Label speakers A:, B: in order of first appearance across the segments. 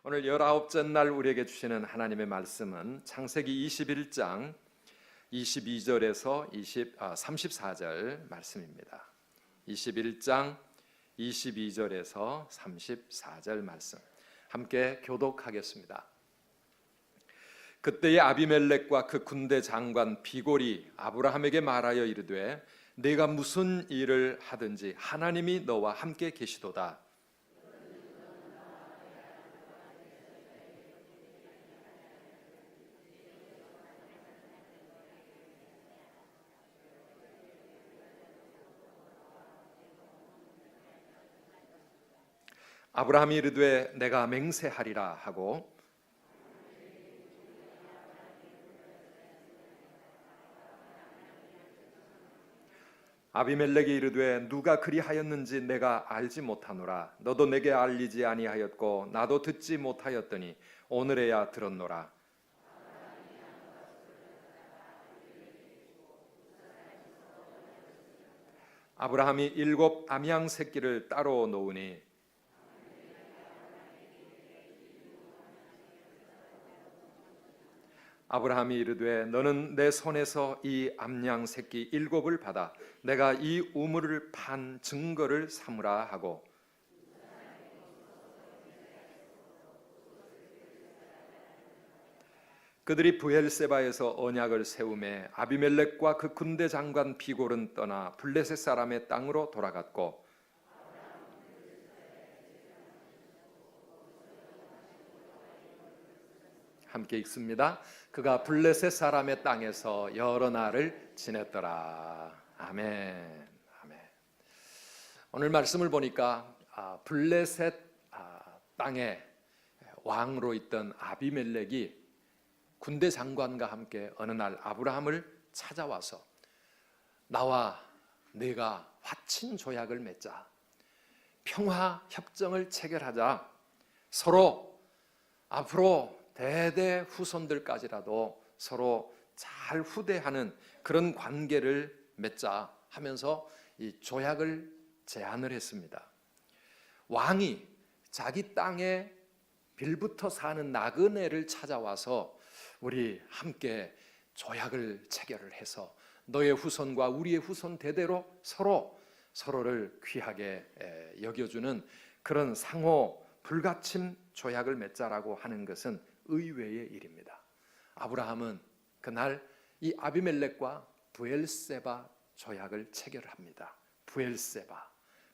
A: 오늘 19째 날 우리에게 주시는 하나님의 말씀은 창세기 21장 22절에서 34절 말씀입니다. 21장 22절에서 34절 말씀 함께 교독하겠습니다. 그때의 아비멜렉과 그 군대 장관 비골이 아브라함에게 말하여 이르되 네가 무슨 일을 하든지 하나님이 너와 함께 계시도다. 아브라함이 이르되 내가 맹세하리라 하고 아비멜렉이 이르되 누가 그리하였는지 내가 알지 못하노라. 너도 내게 알리지 아니하였고 나도 듣지 못하였더니 오늘에야 들었노라. 아브라함이 7 암양 새끼를 따로 놓으니 아브라함이 이르되 너는 내 손에서 이 암양 새끼 7을 받아 내가 이 우물을 판 증거를 삼으라 하고 그들이 브엘세바에서 언약을 세우매 아비멜렉과 그 군대 장관 비골은 떠나 블레셋 사람의 땅으로 돌아갔고 함께 읽습니다. 그가 블레셋 사람의 땅에서 여러 날을 지냈더라. 아멘. 아멘. 오늘 말씀을 보니까 블레셋 땅에 왕으로 있던 아비멜렉이 군대 장관과 함께 어느 날 아브라함을 찾아와서 나와 네가 화친 조약을 맺자. 평화 협정을 체결하자. 서로 앞으로 대대 후손들까지라도 서로 잘 후대하는 그런 관계를 맺자 하면서 이 조약을 제안을 했습니다. 왕이 자기 땅에 빌부터 사는 나그네를 찾아와서 우리 함께 조약을 체결을 해서 너의 후손과 우리의 후손 대대로 서로를 귀하게 여겨주는 그런 상호 불가침 조약을 맺자라고 하는 것은 의외의 일입니다. 아브라함은 그날 이 아비멜렉과 브엘세바 조약을 체결합니다.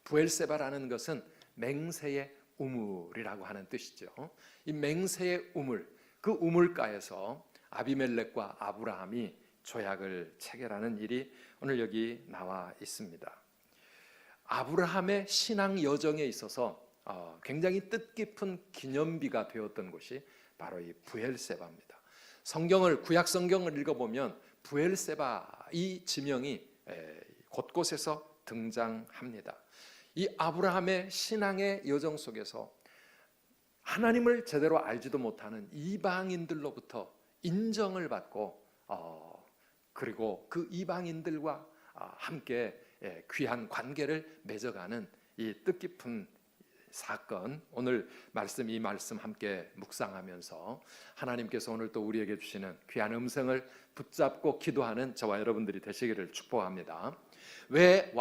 A: 브엘세바라는 것은 맹세의 우물이라고 하는 뜻이죠. 이 맹세의 우물, 그 우물가에서 아비멜렉과 아브라함이 조약을 체결하는 일이 오늘 여기 나와 있습니다. 아브라함의 신앙 여정에 있어서 굉장히 뜻깊은 기념비가 되었던 곳이 바로 이 브엘세바입니다. 구약 성경을 읽어보면 브엘세바 이 지명이 곳곳에서 등장합니다. 이 아브라함의 신앙의 여정 속에서 하나님을 제대로 알지도 못하는 이방인들로부터 인정을 받고 그리고 그 이방인들과 함께 귀한 관계를 맺어가는 이 뜻깊은 사건, 오늘 이 말씀 함께 묵상하면서 하나님께서 오늘 또 우리에게 주시는 귀한 음성을 붙잡고 기도하는 저와 여러분들이 되시기를 축복합니다. 왜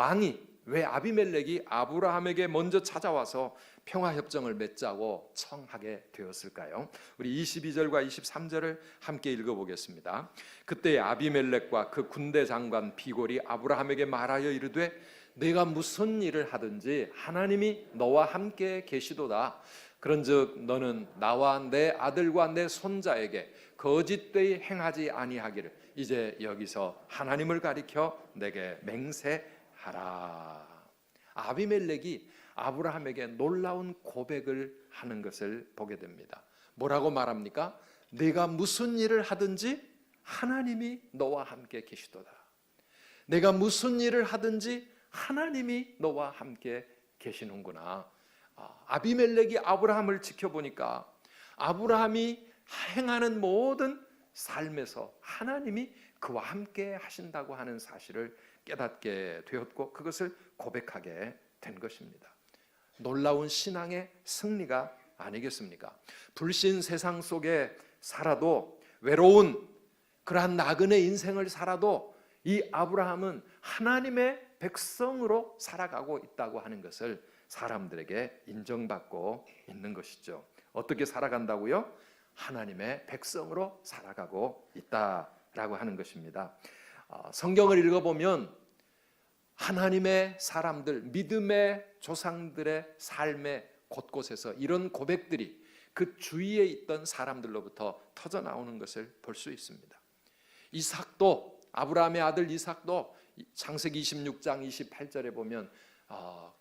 A: 아비멜렉이 아브라함에게 먼저 찾아와서 평화협정을 맺자고 청하게 되었을까요? 우리 22절과 23절을 함께 읽어보겠습니다. 그때 아비멜렉과 그 군대 장관 비골이 아브라함에게 말하여 이르되 네가 무슨 일을 하든지 하나님이 너와 함께 계시도다. 그런즉 너는 나와 내 아들과 내 손자에게 거짓되이 행하지 아니하기를 이제 여기서 하나님을 가리켜 내게 맹세하라. 아비멜렉이 아브라함에게 놀라운 고백을 하는 것을 보게 됩니다. 뭐라고 말합니까? 네가 무슨 일을 하든지 하나님이 너와 함께 계시도다. 내가 무슨 일을 하든지 하나님이 너와 함께 계시는구나. 아비멜렉이 아브라함을 지켜보니까 아브라함이 행하는 모든 삶에서 하나님이 그와 함께 하신다고 하는 사실을 깨닫게 되었고 그것을 고백하게 된 것입니다. 놀라운 신앙의 승리가 아니겠습니까? 불신 세상 속에 살아도, 외로운 그러한 나그네 인생을 살아도 이 아브라함은 하나님의 백성으로 살아가고 있다고 하는 것을 사람들에게 인정받고 있는 것이죠. 어떻게 살아간다고요? 하나님의 백성으로 살아가고 있다라고 하는 것입니다. 성경을 읽어보면 하나님의 사람들, 믿음의 조상들의 삶의 곳곳에서 이런 고백들이 그 주위에 있던 사람들로부터 터져 나오는 것을 볼 수 있습니다. 이삭도, 아브라함의 아들 이삭도 창세기 26장 28절에 보면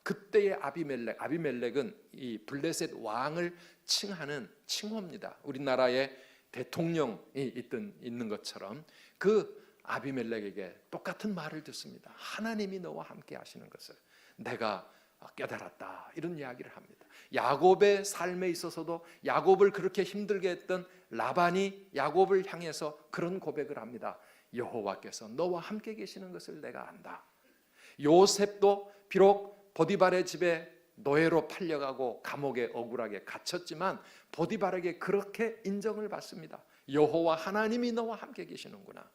A: 그때의 아비멜렉은 이 블레셋 왕을 칭하는 칭호입니다. 우리나라에 대통령이 있는 것처럼 그 아비멜렉에게 똑같은 말을 듣습니다. 하나님이 너와 함께 하시는 것을 내가 깨달았다, 이런 이야기를 합니다. 야곱의 삶에 있어서도 야곱을 그렇게 힘들게 했던 라반이 야곱을 향해서 그런 고백을 합니다. 여호와께서 너와 함께 계시는 것을 내가 안다. 요셉도 비록 보디발의 집에 노예로 팔려가고 감옥에 억울하게 갇혔지만 보디발에게 그렇게 인정을 받습니다. 여호와 하나님이 너와 함께 계시는구나.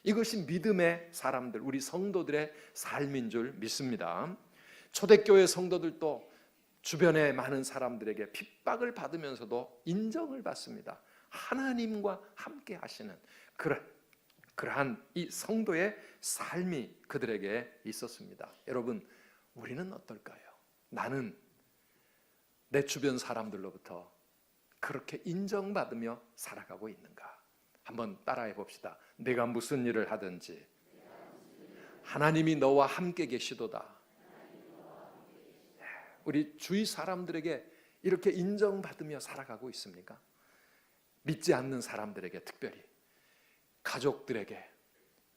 A: 이것이 믿음의 사람들, 우리 성도들의 삶인 줄 믿습니다. 초대교회 성도들도 주변의 많은 사람들에게 핍박을 받으면서도 인정을 받습니다. 하나님과 함께 하시는 그러한 이 성도의 삶이 그들에게 있었습니다. 여러분, 우리는 어떨까요? 나는 내 주변 사람들로부터 그렇게 인정받으며 살아가고 있는가? 한번 따라해 봅시다. 내가 무슨 일을 하든지 하나님이 너와 함께 계시도다. 우리 주위 사람들에게 이렇게 인정받으며 살아가고 있습니까? 믿지 않는 사람들에게, 특별히 가족들에게,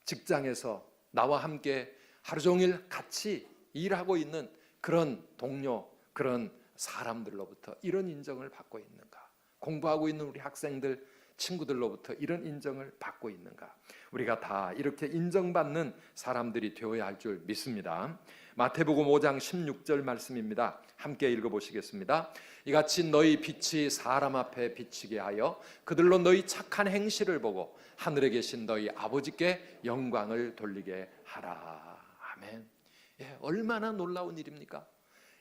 A: 직장에서 나와 함께 하루 종일 같이 일하고 있는 그런 동료, 그런 사람들로부터 이런 인정을 받고 있는가? 공부하고 있는 우리 학생들, 친구들로부터 이런 인정을 받고 있는가? 우리가 다 이렇게 인정받는 사람들이 되어야 할 줄 믿습니다. 마태복음 5장 16절 말씀입니다. 함께 읽어보시겠습니다. 이같이 너희 빛이 사람 앞에 비치게 하여 그들로 너희 착한 행실을 보고 하늘에 계신 너희 아버지께 영광을 돌리게 하라. 아멘. 얼마나 놀라운 일입니까?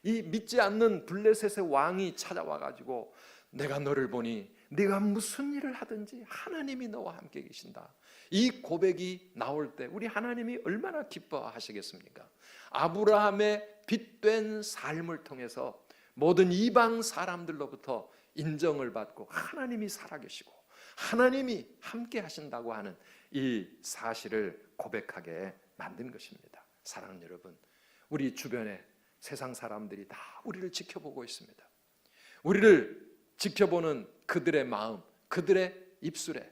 A: 이 믿지 않는 블레셋의 왕이 찾아와 가지고 내가 너를 보니 네가 무슨 일을 하든지 하나님이 너와 함께 계신다. 이 고백이 나올 때 우리 하나님이 얼마나 기뻐하시겠습니까? 아브라함의 빛된 삶을 통해서 모든 이방 사람들로부터 인정을 받고 하나님이 살아계시고 하나님이 함께 하신다고 하는 이 사실을 고백하게 만든 것입니다. 사랑하는 여러분, 우리 주변에 세상 사람들이 다 우리를 지켜보고 있습니다. 우리를 지켜보는 그들의 마음, 그들의 입술에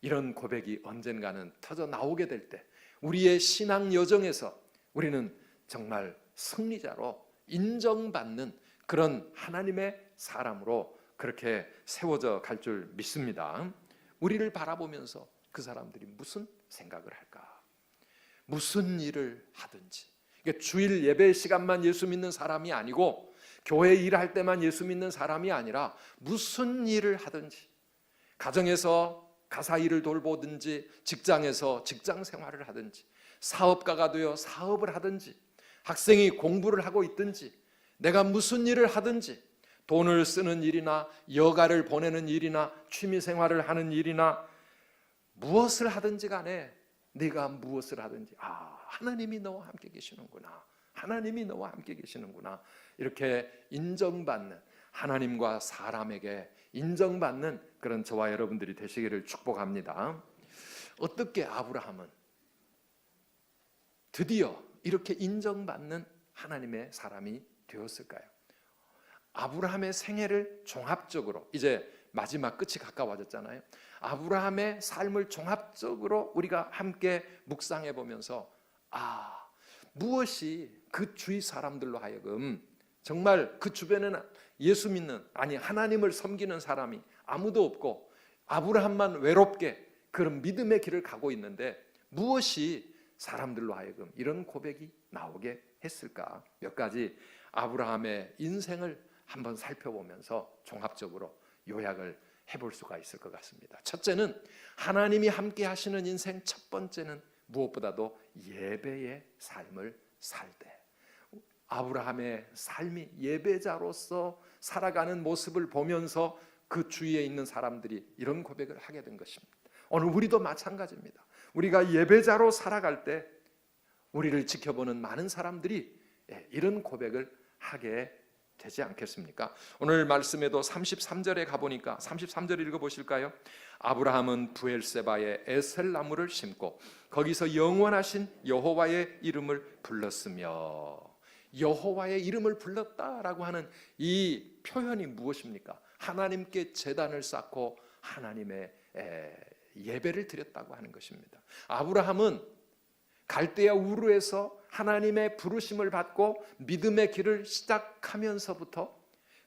A: 이런 고백이 언젠가는 터져 나오게 될 때 우리의 신앙 여정에서 우리는 정말 승리자로 인정받는 그런 하나님의 사람으로 그렇게 세워져 갈 줄 믿습니다. 우리를 바라보면서 그 사람들이 무슨 생각을 할까? 무슨 일을 하든지, 주일 예배 시간만 예수 믿는 사람이 아니고 교회 일할 때만 예수 믿는 사람이 아니라 무슨 일을 하든지, 가정에서 가사 일을 돌보든지, 직장에서 직장 생활을 하든지, 사업가가 되어 사업을 하든지, 학생이 공부를 하고 있든지, 내가 무슨 일을 하든지, 돈을 쓰는 일이나 여가를 보내는 일이나 취미 생활을 하는 일이나 무엇을 하든지 간에 네가 무엇을 하든지 하나님이 너와 함께 계시는구나, 하나님이 너와 함께 계시는구나, 이렇게 인정받는, 하나님과 사람에게 인정받는 그런 저와 여러분들이 되시기를 축복합니다. 어떻게 아브라함은 드디어 이렇게 인정받는 하나님의 사람이 되었을까요? 아브라함의 생애를 종합적으로, 이제 마지막 끝이 가까워졌잖아요. 아브라함의 삶을 종합적으로 우리가 함께 묵상해 보면서 무엇이 그 주위 사람들로 하여금 정말 그 주변에는 예수 믿는, 아니 하나님을 섬기는 사람이 아무도 없고 아브라함만 외롭게 그런 믿음의 길을 가고 있는데 무엇이 사람들로 하여금 이런 고백이 나오게 했을까? 몇 가지 아브라함의 인생을 한번 살펴보면서 종합적으로 요약을 해볼 수가 있을 것 같습니다. 첫째는 하나님이 함께 하시는 인생 첫 번째는 무엇보다도 예배의 삶을 살 때, 아브라함의 삶이 예배자로서 살아가는 모습을 보면서 그 주위에 있는 사람들이 이런 고백을 하게 된 것입니다. 오늘 우리도 마찬가지입니다. 우리가 예배자로 살아갈 때 우리를 지켜보는 많은 사람들이 이런 고백을 하게 되지 않겠습니까? 오늘 말씀에도 33절에 가보니까 33절 읽어보실까요? 아브라함은 브엘세바에 에셀나무를 심고 거기서 영원하신 여호와의 이름을 불렀으며, 여호와의 이름을 불렀다라고 하는 이 표현이 무엇입니까? 하나님께 제단을 쌓고 하나님의 예배를 드렸다고 하는 것입니다. 아브라함은 갈대아 우르에서 하나님의 부르심을 받고 믿음의 길을 시작하면서부터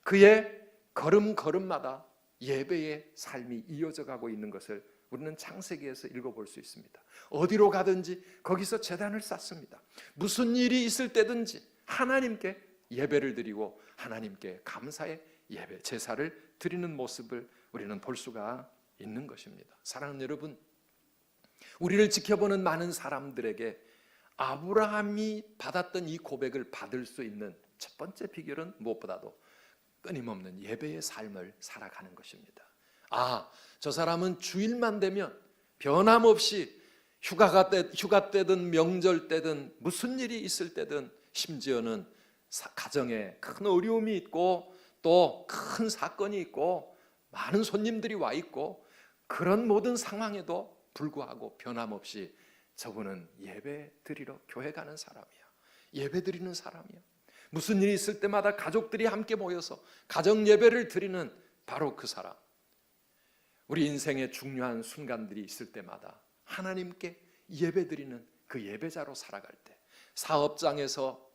A: 그의 걸음걸음마다 예배의 삶이 이어져 가고 있는 것을 우리는 창세기에서 읽어볼 수 있습니다. 어디로 가든지 거기서 제단을 쌓습니다. 무슨 일이 있을 때든지 하나님께 예배를 드리고 하나님께 감사의 예배, 제사를 드리는 모습을 우리는 볼 수가 있는 것입니다. 사랑하는 여러분, 우리를 지켜보는 많은 사람들에게 아브라함이 받았던 이 고백을 받을 수 있는 첫 번째 비결은 무엇보다도 끊임없는 예배의 삶을 살아가는 것입니다. 저 사람은 주일만 되면 변함없이 휴가 때든 명절 때든 무슨 일이 있을 때든, 심지어는 가정에 큰 어려움이 있고 또 큰 사건이 있고 많은 손님들이 와 있고 그런 모든 상황에도 불구하고 변함없이 저분은 예배 드리러 교회 가는 사람이야. 예배 드리는 사람이야. 무슨 일이 있을 때마다 가족들이 함께 모여서 가정 예배를 드리는 바로 그 사람. 우리 인생의 중요한 순간들이 있을 때마다 하나님께 예배 드리는 그 예배자로 살아갈 때, 사업장에서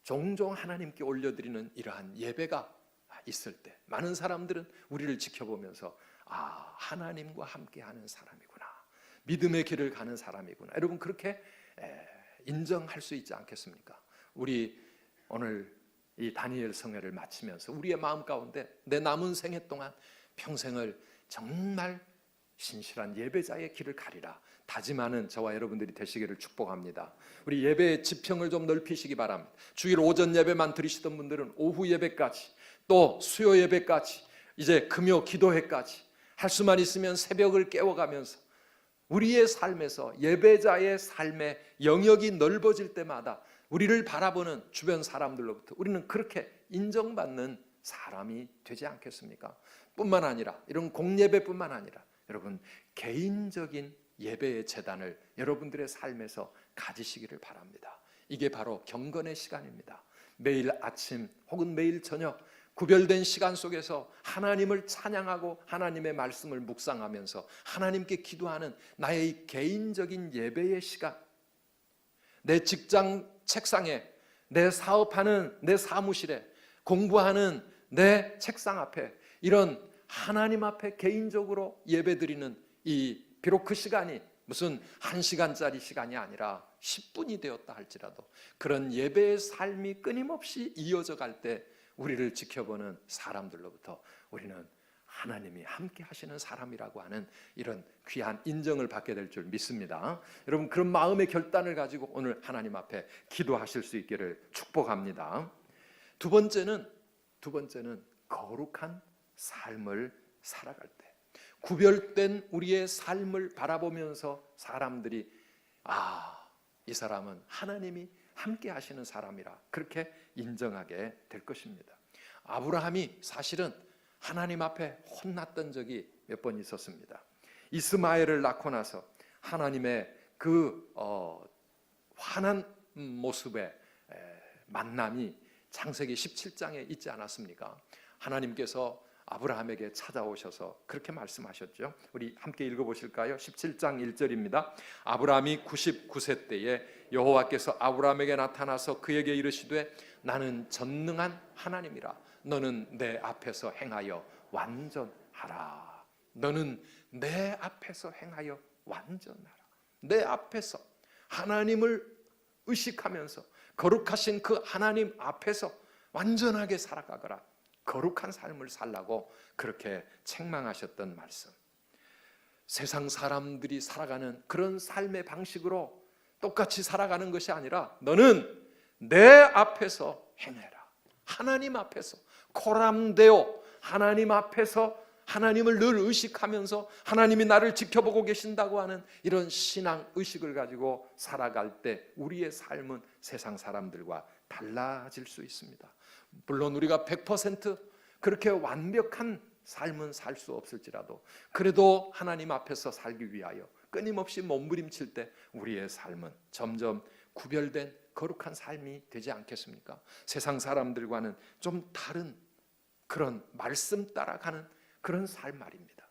A: 종종 하나님께 올려드리는 이러한 예배가 있을 때 많은 사람들은 우리를 지켜보면서 하나님과 함께하는 사람이구나, 믿음의 길을 가는 사람이구나, 여러분 그렇게 인정할 수 있지 않겠습니까? 우리 오늘 이 다니엘 성회를 마치면서 우리의 마음 가운데 내 남은 생애 동안 평생을 정말 신실한 예배자의 길을 가리라 다짐하는 저와 여러분들이 되시기를 축복합니다. 우리 예배의 지평을 좀 넓히시기 바랍니다. 주일 오전 예배만 드리시던 분들은 오후 예배까지, 또 수요 예배까지, 이제 금요 기도회까지 할 수만 있으면 새벽을 깨워가면서 우리의 삶에서 예배자의 삶의 영역이 넓어질 때마다 우리를 바라보는 주변 사람들로부터 우리는 그렇게 인정받는 사람이 되지 않겠습니까? 뿐만 아니라 이런 공예배뿐만 아니라 여러분 개인적인 예배의 제단을 여러분들의 삶에서 가지시기를 바랍니다. 이게 바로 경건의 시간입니다. 매일 아침 혹은 매일 저녁 구별된 시간 속에서 하나님을 찬양하고 하나님의 말씀을 묵상하면서 하나님께 기도하는 나의 이 개인적인 예배의 시간, 내 직장 책상에, 내 사업하는 내 사무실에, 공부하는 내 책상 앞에 이런 하나님 앞에 개인적으로 예배드리는 이 비록 그 시간이 무슨 1시간짜리 시간이 아니라 10분이 되었다 할지라도 그런 예배의 삶이 끊임없이 이어져 갈 때 우리를 지켜보는 사람들로부터 우리는 하나님이 함께 하시는 사람이라고 하는 이런 귀한 인정을 받게 될 줄 믿습니다. 여러분 그런 마음의 결단을 가지고 오늘 하나님 앞에 기도하실 수 있기를 축복합니다. 두 번째는 거룩한 삶을 살아갈 때, 구별된 우리의 삶을 바라보면서 사람들이 이 사람은 하나님이 함께 하시는 사람이라 그렇게 인정하게 될 것입니다. 아브라함이 사실은 하나님 앞에 혼났던 적이 몇 번 있었습니다. 이스마엘을 낳고 나서 하나님의 그 환한 모습의 만남이 창세기 17장에 있지 않았습니까? 하나님께서 아브라함에게 찾아오셔서 그렇게 말씀하셨죠. 우리 함께 읽어보실까요? 17장 1절입니다. 아브라함이 99세 때에 여호와께서 아브라함에게 나타나서 그에게 이르시되 나는 전능한 하나님이라. 너는 내 앞에서 행하여 완전하라. 너는 내 앞에서 행하여 완전하라. 내 앞에서 하나님을 의식하면서 거룩하신 그 하나님 앞에서 완전하게 살아가거라. 거룩한 삶을 살라고 그렇게 책망하셨던 말씀. 세상 사람들이 살아가는 그런 삶의 방식으로 똑같이 살아가는 것이 아니라 너는 내 앞에서 행해라. 하나님 앞에서 코람데오, 하나님 앞에서 하나님을 늘 의식하면서 하나님이 나를 지켜보고 계신다고 하는 이런 신앙 의식을 가지고 살아갈 때 우리의 삶은 세상 사람들과 달라질 수 있습니다. 물론 우리가 100% 그렇게 완벽한 삶은 살 수 없을지라도 그래도 하나님 앞에서 살기 위하여 끊임없이 몸부림칠 때 우리의 삶은 점점 구별된 거룩한 삶이 되지 않겠습니까? 세상 사람들과는 좀 다른 그런 말씀 따라가는 그런 삶 말입니다.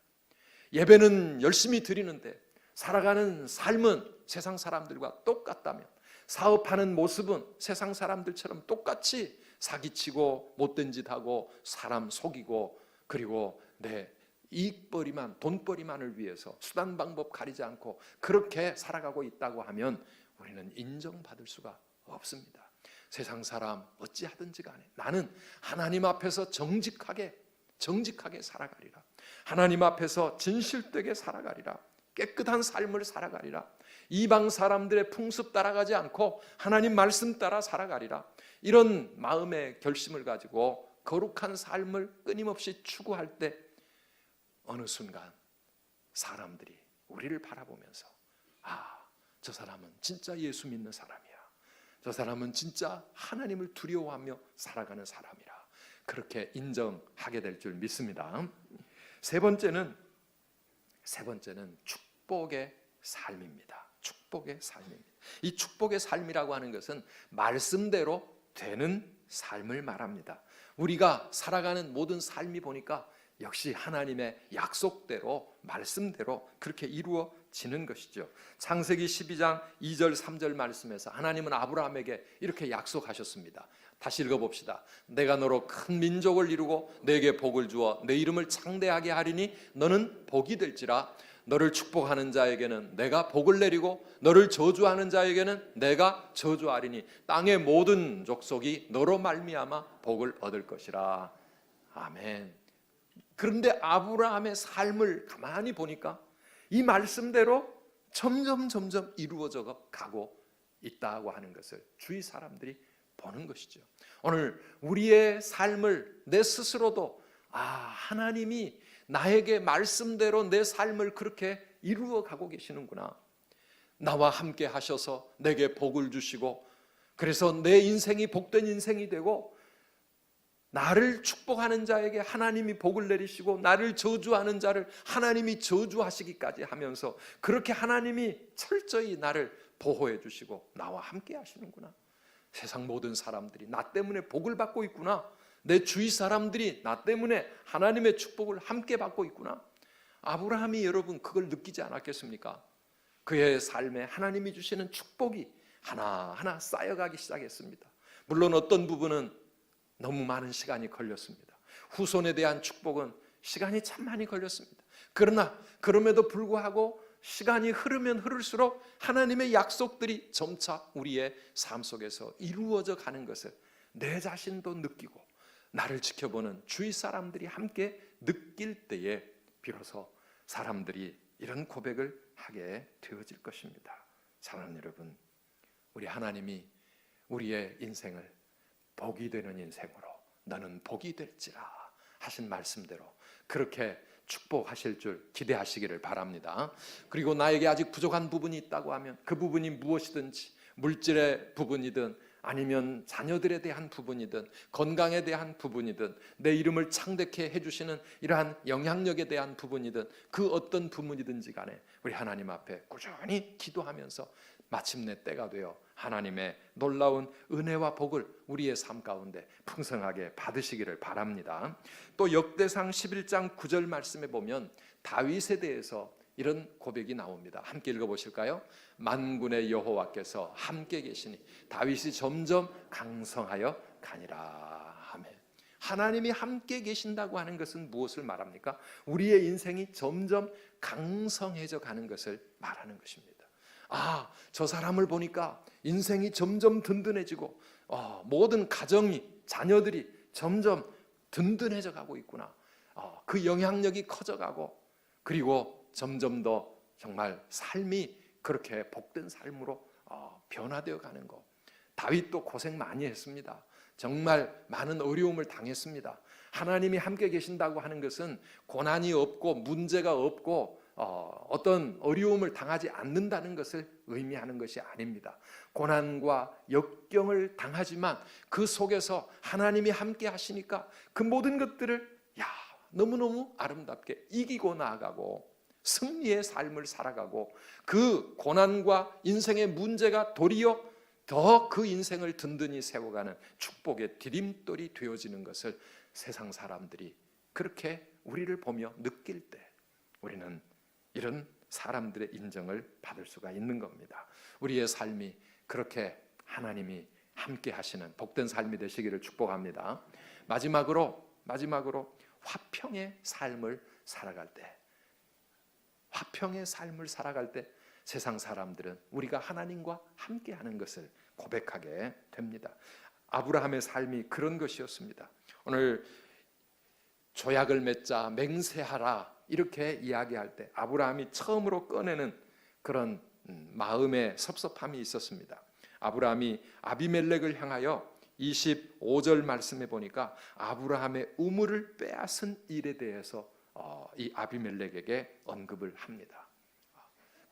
A: 예배는 열심히 드리는데 살아가는 삶은 세상 사람들과 똑같다면, 사업하는 모습은 세상 사람들처럼 똑같이 사기치고 못된 짓 하고 사람 속이고 그리고 내 이익벌이만, 돈벌이만을 위해서 수단 방법 가리지 않고 그렇게 살아가고 있다고 하면 우리는 인정받을 수가 없습니다. 세상 사람 어찌하든지 간에 나는 하나님 앞에서 정직하게 살아가리라. 하나님 앞에서 진실되게 살아가리라. 깨끗한 삶을 살아가리라. 이방 사람들의 풍습 따라가지 않고 하나님 말씀 따라 살아가리라. 이런 마음의 결심을 가지고 거룩한 삶을 끊임없이 추구할 때 어느 순간 사람들이 우리를 바라보면서 저 사람은 진짜 예수 믿는 사람이야. 저 사람은 진짜 하나님을 두려워하며 살아가는 사람이라. 그렇게 인정하게 될 줄 믿습니다. 세 번째는 축복의 삶입니다. 축복의 삶입니다. 이 축복의 삶이라고 하는 것은 말씀대로 되는 삶을 말합니다. 우리가 살아가는 모든 삶이 보니까 역시 하나님의 약속대로 말씀대로 그렇게 이루어지는 것이죠. 창세기 12장 2절 3절 말씀에서 하나님은 아브라함에게 이렇게 약속하셨습니다. 다시 읽어봅시다. 내가 너로 큰 민족을 이루고 내게 복을 주어 내 이름을 창대하게 하리니 너는 복이 될지라. 너를 축복하는 자에게는 내가 복을 내리고 너를 저주하는 자에게는 내가 저주하리니 땅의 모든 족속이 너로 말미암아 복을 얻을 것이라. 아멘. 그런데 아브라함의 삶을 가만히 보니까 이 말씀대로 점점 이루어져 가고 있다고 하는 것을 주위 사람들이 보는 것이죠. 오늘 우리의 삶을 내 스스로도 하나님이 나에게 말씀대로 내 삶을 그렇게 이루어 가고 계시는구나. 나와 함께 하셔서 내게 복을 주시고 그래서 내 인생이 복된 인생이 되고 나를 축복하는 자에게 하나님이 복을 내리시고 나를 저주하는 자를 하나님이 저주하시기까지 하면서 그렇게 하나님이 철저히 나를 보호해 주시고 나와 함께 하시는구나. 세상 모든 사람들이 나 때문에 복을 받고 있구나. 내 주위 사람들이 나 때문에 하나님의 축복을 함께 받고 있구나. 아브라함이 여러분 그걸 느끼지 않았겠습니까? 그의 삶에 하나님이 주시는 축복이 하나하나 쌓여가기 시작했습니다. 물론 어떤 부분은 너무 많은 시간이 걸렸습니다. 후손에 대한 축복은 시간이 참 많이 걸렸습니다. 그러나 그럼에도 불구하고 시간이 흐르면 흐를수록 하나님의 약속들이 점차 우리의 삶 속에서 이루어져 가는 것을 내 자신도 느끼고 나를 지켜보는 주위 사람들이 함께 느낄 때에 비로소 사람들이 이런 고백을 하게 되어질 것입니다. 사랑하는 여러분, 우리 하나님이 우리의 인생을 복이 되는 인생으로 너는 복이 될지라 하신 말씀대로 그렇게 축복하실 줄 기대하시기를 바랍니다. 그리고 나에게 아직 부족한 부분이 있다고 하면 그 부분이 무엇이든지 물질의 부분이든 아니면 자녀들에 대한 부분이든 건강에 대한 부분이든 내 이름을 창대케 해주시는 이러한 영향력에 대한 부분이든 그 어떤 부분이든지 간에 우리 하나님 앞에 꾸준히 기도하면서 마침내 때가 되어 하나님의 놀라운 은혜와 복을 우리의 삶 가운데 풍성하게 받으시기를 바랍니다. 또 역대상 11장 9절 말씀에 보면 다윗에 대해서 이런 고백이 나옵니다. 함께 읽어보실까요? 만군의 여호와께서 함께 계시니 다윗이 점점 강성하여 가니라. 아멘. 하나님이 함께 계신다고 하는 것은 무엇을 말합니까? 우리의 인생이 점점 강성해져 가는 것을 말하는 것입니다. 저 사람을 보니까 인생이 점점 든든해지고 모든 가정이 자녀들이 점점 든든해져 가고 있구나. 그 영향력이 커져가고, 그리고 점점 더 정말 삶이 그렇게 복된 삶으로 변화되어 가는 거. 다윗도 고생 많이 했습니다. 정말 많은 어려움을 당했습니다. 하나님이 함께 계신다고 하는 것은 고난이 없고 문제가 없고 어떤 어려움을 당하지 않는다는 것을 의미하는 것이 아닙니다. 고난과 역경을 당하지만 그 속에서 하나님이 함께 하시니까 그 모든 것들을 너무너무 아름답게 이기고 나아가고 승리의 삶을 살아가고, 그 고난과 인생의 문제가 도리어 더 그 인생을 든든히 세워가는 축복의 디딤돌이 되어지는 것을 세상 사람들이 그렇게 우리를 보며 느낄 때 우리는 이런 사람들의 인정을 받을 수가 있는 겁니다. 우리의 삶이 그렇게 하나님이 함께 하시는 복된 삶이 되시기를 축복합니다. 마지막으로 화평의 삶을 살아갈 때, 화평의 삶을 살아갈 때 세상 사람들은 우리가 하나님과 함께하는 것을 고백하게 됩니다. 아브라함의 삶이 그런 것이었습니다. 오늘 조약을 맺자, 맹세하라 이렇게 이야기할 때 아브라함이 처음으로 꺼내는 그런 마음의 섭섭함이 있었습니다. 아브라함이 아비멜렉을 향하여 25절 말씀에 보니까 아브라함의 우물을 빼앗은 일에 대해서 이 아비멜렉에게 언급을 합니다.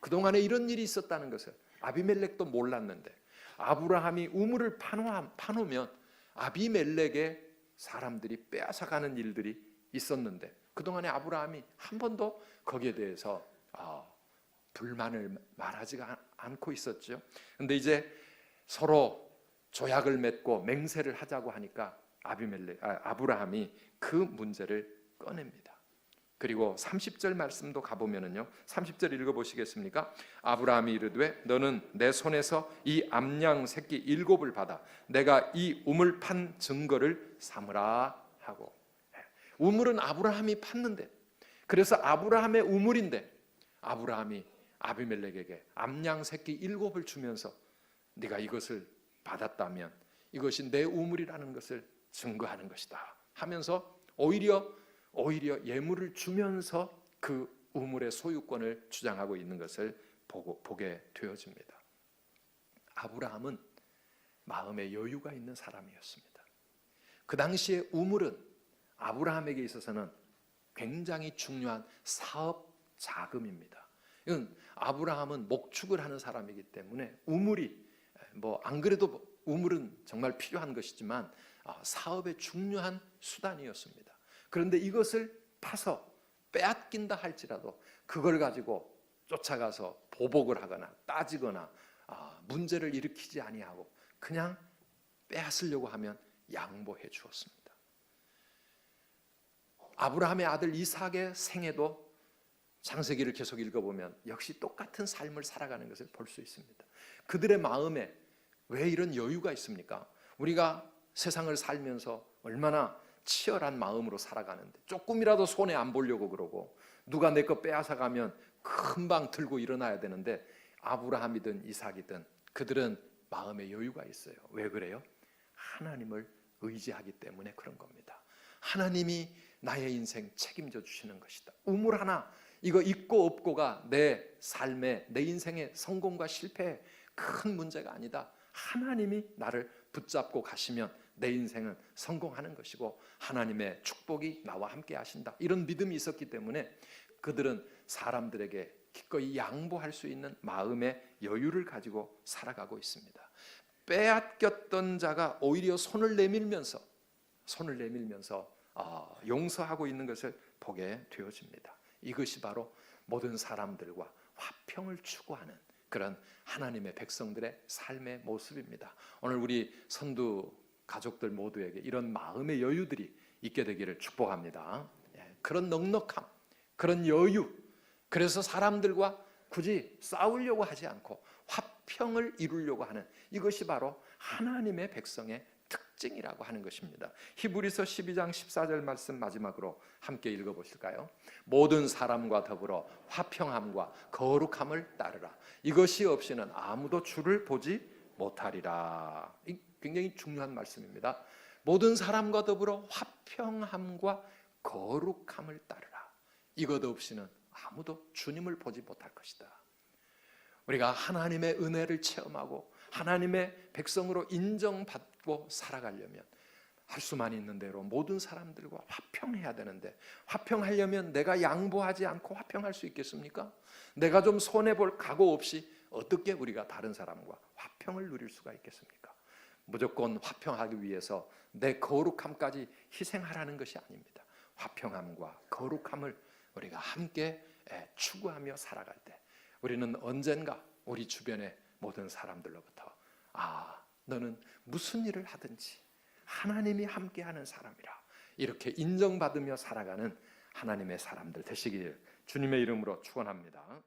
A: 그동안에 이런 일이 있었다는 것을 아비멜렉도 몰랐는데, 아브라함이 우물을 파놓으면 아비멜렉의 사람들이 빼앗아가는 일들이 있었는데, 그동안에 아브라함이 한 번도 거기에 대해서 불만을 말하지가 않고 있었죠. 그런데 이제 서로 조약을 맺고 맹세를 하자고 하니까 아브라함이 그 문제를 꺼냅니다. 그리고 30절 말씀도 가보면은요, 30절 읽어보시겠습니까? 아브라함이 이르되 너는 내 손에서 이 암양 새끼 7을 받아 내가 이 우물 판 증거를 삼으라 하고. 우물은 아브라함이 팠는데, 그래서 아브라함의 우물인데 아브라함이 아비멜렉에게 암양 새끼 7을 주면서 네가 이것을 받았다면 이것이 내 우물이라는 것을 증거하는 것이다 하면서 오히려 예물을 주면서 그 우물의 소유권을 주장하고 있는 것을 보게 되어집니다. 아브라함은 마음에 여유가 있는 사람이었습니다. 그 당시에 우물은 아브라함에게 있어서는 굉장히 중요한 사업 자금입니다. 이건 아브라함은 목축을 하는 사람이기 때문에 우물이 안 그래도 우물은 정말 필요한 것이지만 사업의 중요한 수단이었습니다. 그런데 이것을 파서 빼앗긴다 할지라도 그걸 가지고 쫓아가서 보복을 하거나 따지거나 문제를 일으키지 아니하고 그냥 빼앗으려고 하면 양보해 주었습니다. 아브라함의 아들 이삭의 생애도 창세기를 계속 읽어보면 역시 똑같은 삶을 살아가는 것을 볼 수 있습니다. 그들의 마음에 왜 이런 여유가 있습니까? 우리가 세상을 살면서 얼마나 치열한 마음으로 살아가는데 조금이라도 손해 안 보려고 그러고 누가 내 거 빼앗아가면 금방 들고 일어나야 되는데, 아브라함이든 이삭이든 그들은 마음에 여유가 있어요. 왜 그래요? 하나님을 의지하기 때문에 그런 겁니다. 하나님이 나의 인생 책임져 주시는 것이다. 우물 하나 이거 있고 없고가 내 삶에, 내 인생의 성공과 실패에 큰 문제가 아니다. 하나님이 나를 붙잡고 가시면 내 인생은 성공하는 것이고 하나님의 축복이 나와 함께 하신다. 이런 믿음이 있었기 때문에 그들은 사람들에게 기꺼이 양보할 수 있는 마음의 여유를 가지고 살아가고 있습니다. 빼앗겼던 자가 오히려 손을 내밀면서 용서하고 있는 것을 보게 되어집니다. 이것이 바로 모든 사람들과 화평을 추구하는 그런 하나님의 백성들의 삶의 모습입니다. 오늘 우리 선두 가족들 모두에게 이런 마음의 여유들이 있게 되기를 축복합니다. 그런 넉넉함, 그런 여유, 그래서 사람들과 굳이 싸우려고 하지 않고 화평을 이루려고 하는 이것이 바로 하나님의 백성의 특징이라고 하는 것입니다. 히브리서 12장 14절 말씀 마지막으로 함께 읽어보실까요? 모든 사람과 더불어 화평함과 거룩함을 따르라. 이것이 없이는 아무도 주를 보지 못하리라. 굉장히 중요한 말씀입니다. 모든 사람과 더불어 화평함과 거룩함을 따르라. 이것 없이는 아무도 주님을 보지 못할 것이다. 우리가 하나님의 은혜를 체험하고 하나님의 백성으로 인정받고 살아가려면 할 수만 있는 대로 모든 사람들과 화평해야 되는데, 화평하려면 내가 양보하지 않고 화평할 수 있겠습니까? 내가 좀 손해볼 각오 없이 어떻게 우리가 다른 사람과 화평을 누릴 수가 있겠습니까? 무조건 화평하기 위해서 내 거룩함까지 희생하라는 것이 아닙니다. 화평함과 거룩함을 우리가 함께 추구하며 살아갈 때 우리는 언젠가 우리 주변의 모든 사람들로부터 너는 무슨 일을 하든지 하나님이 함께하는 사람이라, 이렇게 인정받으며 살아가는 하나님의 사람들 되시길 주님의 이름으로 축원합니다.